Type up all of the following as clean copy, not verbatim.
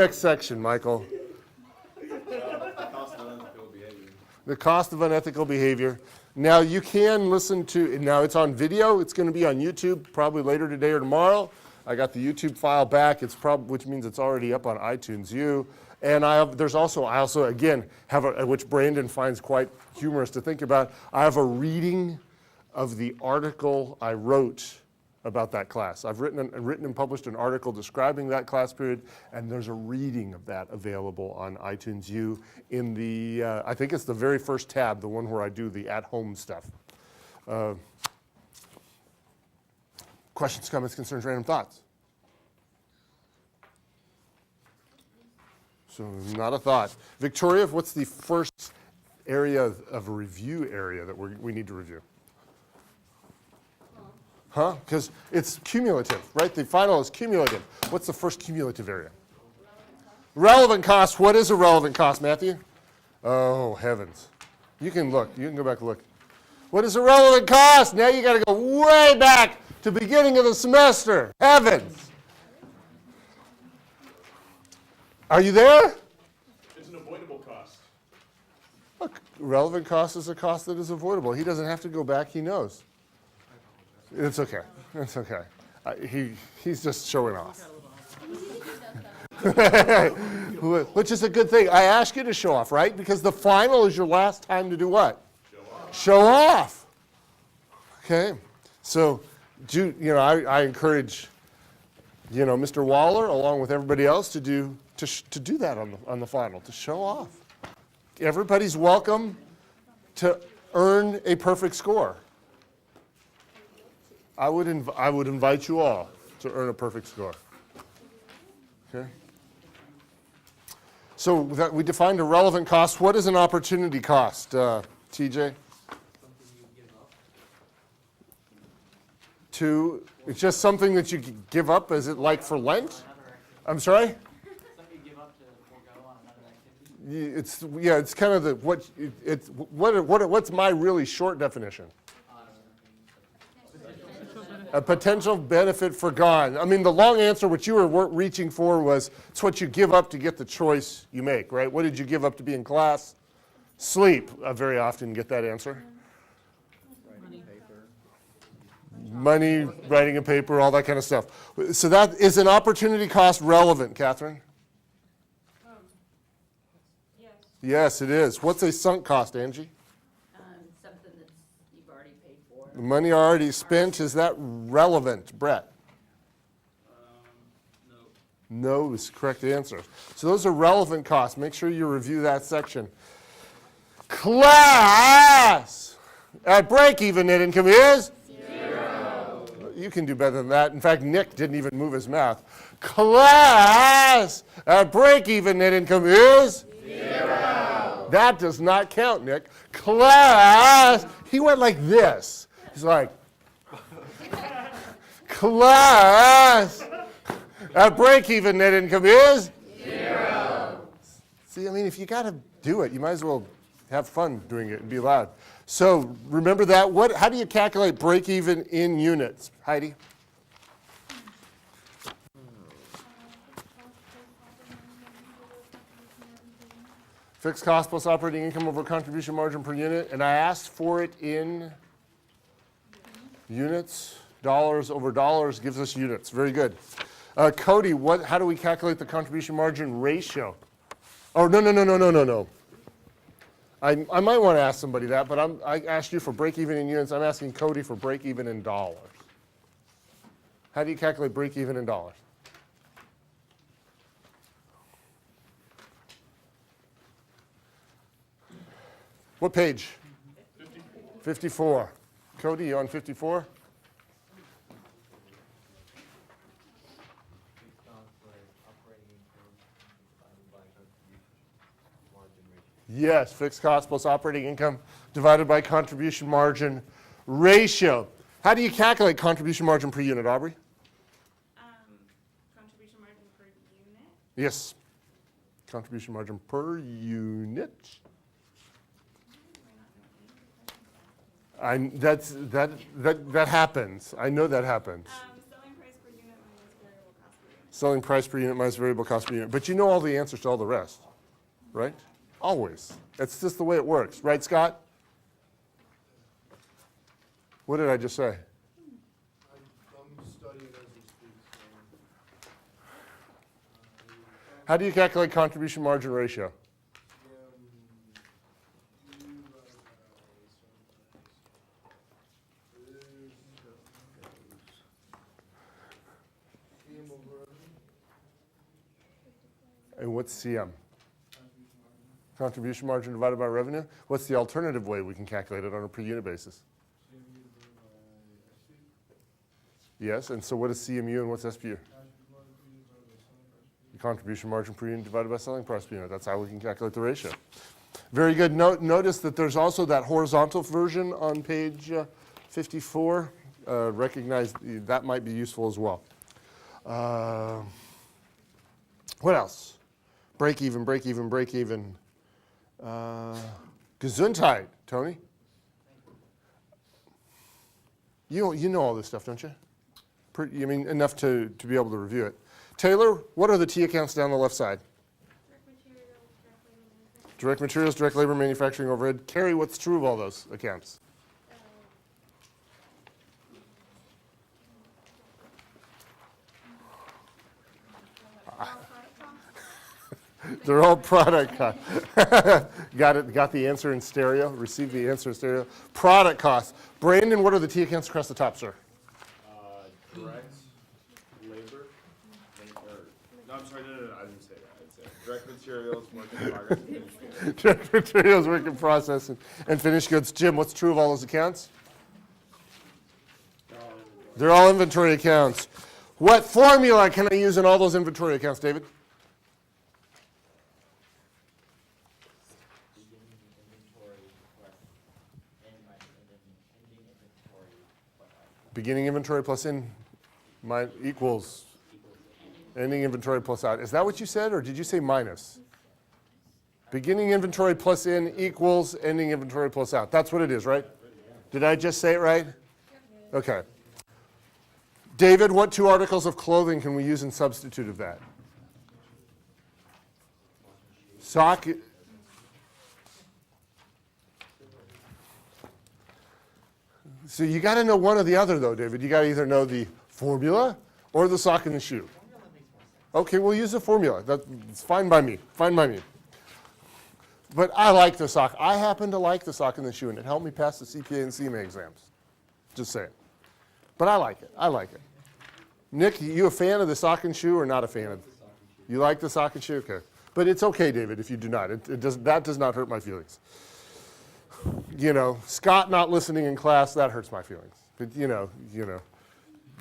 Next section, Michael. The cost of unethical behavior. Now you can listen to, now it's on video, it's going to be on YouTube probably later today or tomorrow. I got the YouTube file back, which means it's already up on iTunes U. And I also again have which Brandon finds quite humorous to think about. I have a reading of the article I wrote about that class. I've written and published an article describing that class period, and there's a reading of that available on iTunes U in the, I think it's the very first tab, the one where I do the at-home stuff. Questions, comments, concerns, random thoughts? So not a thought. Victoria, what's the first area of a review area that we need to review? Huh? Because it's cumulative, right? The final is cumulative. What's the first cumulative area? Relevant cost. What is a relevant cost, Matthew? Oh, heavens. You can look. You can go back and look. What is a relevant cost? Now you got to go way back to beginning of the semester. Heavens. Are you there? It's an avoidable cost. Look, relevant cost is a cost that is avoidable. He doesn't have to go back. He knows. It's okay. It's okay. He's just showing off. Which is a good thing. I ask you to show off, right? Because the final is your last time to do what? Show off. Okay. So, I encourage, Mr. Waller, along with everybody else, to do that on the final, to show off. Everybody's welcome to earn a perfect score. I would invite you all to earn a perfect score. Okay. So we defined a relevant cost. What is an opportunity cost, TJ? It's just something that you give up. Is it like for Lent? I'm sorry? Something you give up to forego on another activity. It's kind of what's my really short definition? A potential benefit forgone. I mean, the long answer, what you were reaching for was, it's what you give up to get the choice you make, right? What did you give up to be in class? Sleep. I very often get that answer. Money, writing a paper, all that kind of stuff. So that is an opportunity cost relevant, Catherine? Yes. Yes, it is. What's a sunk cost, Angie? Something that you've already paid for. The money already spent, is that relevant, Brett? No. No is the correct answer. So those are relevant costs. Make sure you review that section. Class! At break-even net income is? Zero. You can do better than that. In fact, Nick didn't even move his mouth. Class! At break-even net income is? Zero. That does not count, Nick. Class! He went like this. He's like, class! At break-even net income is? Zero. See, I mean, if you got to do it, you might as well have fun doing it and be loud. So remember that. How do you calculate break-even in units, Heidi? Fixed cost plus operating income over contribution margin per unit. And I asked for it in units. Dollars over dollars gives us units. Very good. Cody, how do we calculate the contribution margin ratio? Oh, no. I might want to ask somebody that, but I asked you for break-even in units. I'm asking Cody for break-even in dollars. How do you calculate break-even in dollars? What page? 54. Cody, you on 54? Yes, fixed cost plus operating income divided by contribution margin ratio. How do you calculate contribution margin per unit, Aubrey? Contribution margin per unit? Yes. Contribution margin per unit. That happens. I know that happens. Selling price per unit minus variable cost per unit. Selling price per unit minus variable cost per unit. But you know all the answers to all the rest, right? Always. That's just the way it works. Right, Scott? What did I just say? I'm studying as we speak. How do you calculate contribution margin ratio? And what's CM? Contribution margin divided by revenue? What's the alternative way we can calculate it on a per unit basis? Yes, and so what is CMU and what's SPU? The contribution margin per unit divided by selling price per unit. That's how we can calculate the ratio. Very good. Notice that there's also that horizontal version on page 54. Recognize that might be useful as well. What else? Break even, break even, break even. Gesundheit, Tony. You know all this stuff, don't you? I mean, enough to be able to review it. Taylor, what are the T accounts down the left side? Direct materials, direct labor, manufacturing overhead. Carrie, what's true of all those accounts? They're all product costs. Got it. Got the answer in stereo. Received the answer in stereo. Product costs. Brandon, what are the T accounts across the top, sir? Direct labor, no, I'm sorry, no, I didn't say that. I said direct materials, work in progress, and finished goods. Direct materials, work in process, and finished goods. Jim, what's true of all those accounts? They're all inventory accounts. What formula can I use in all those inventory accounts, David? Beginning inventory plus in equals ending inventory plus out. Is that what you said, or did you say minus? Beginning inventory plus in equals ending inventory plus out. That's what it is, right? Did I just say it right? Okay. David, what two articles of clothing can we use in substitute of that? Sock. So you got to know one or the other, though, David. You got to either know the formula or the sock and the shoe. Okay, we'll use the formula. That's fine by me. Fine by me. But I like the sock. I happen to like the sock and the shoe, and it helped me pass the CPA and CMA exams. Just saying. But I like it. I like it. Nick, you a fan of the sock and shoe or not a fan of it? You like the sock and shoe? Okay. But it's okay, David, if you do not. That does not hurt my feelings. You know, Scott not listening in class, that hurts my feelings. But, you know,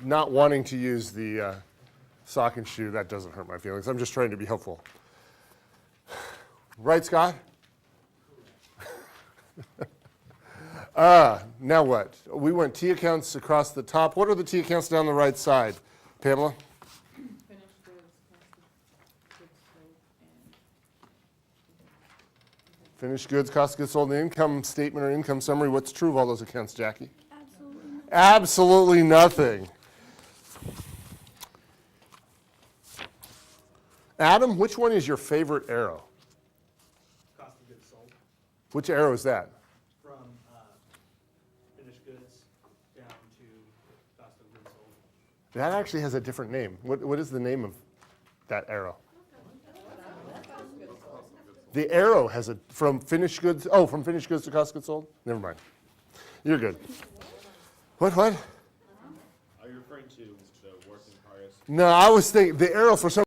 not wanting to use the sock and shoe, that doesn't hurt my feelings. I'm just trying to be helpful. Right, Scott? Now what? We went T accounts across the top. What are the T accounts down the right side? Pamela? Finished goods, cost of goods sold, and income statement or income summary. What's true of all those accounts, Jackie? Absolutely nothing. Adam, which one is your favorite arrow? Cost of goods sold, Which arrow is that? from finished goods down to cost of goods sold. That actually has a different name. What is the name of that arrow? The arrow has a, from finished goods to cost of goods sold? Never mind. You're good. What? Are you referring to the work in progress? No, I was thinking, the arrow for some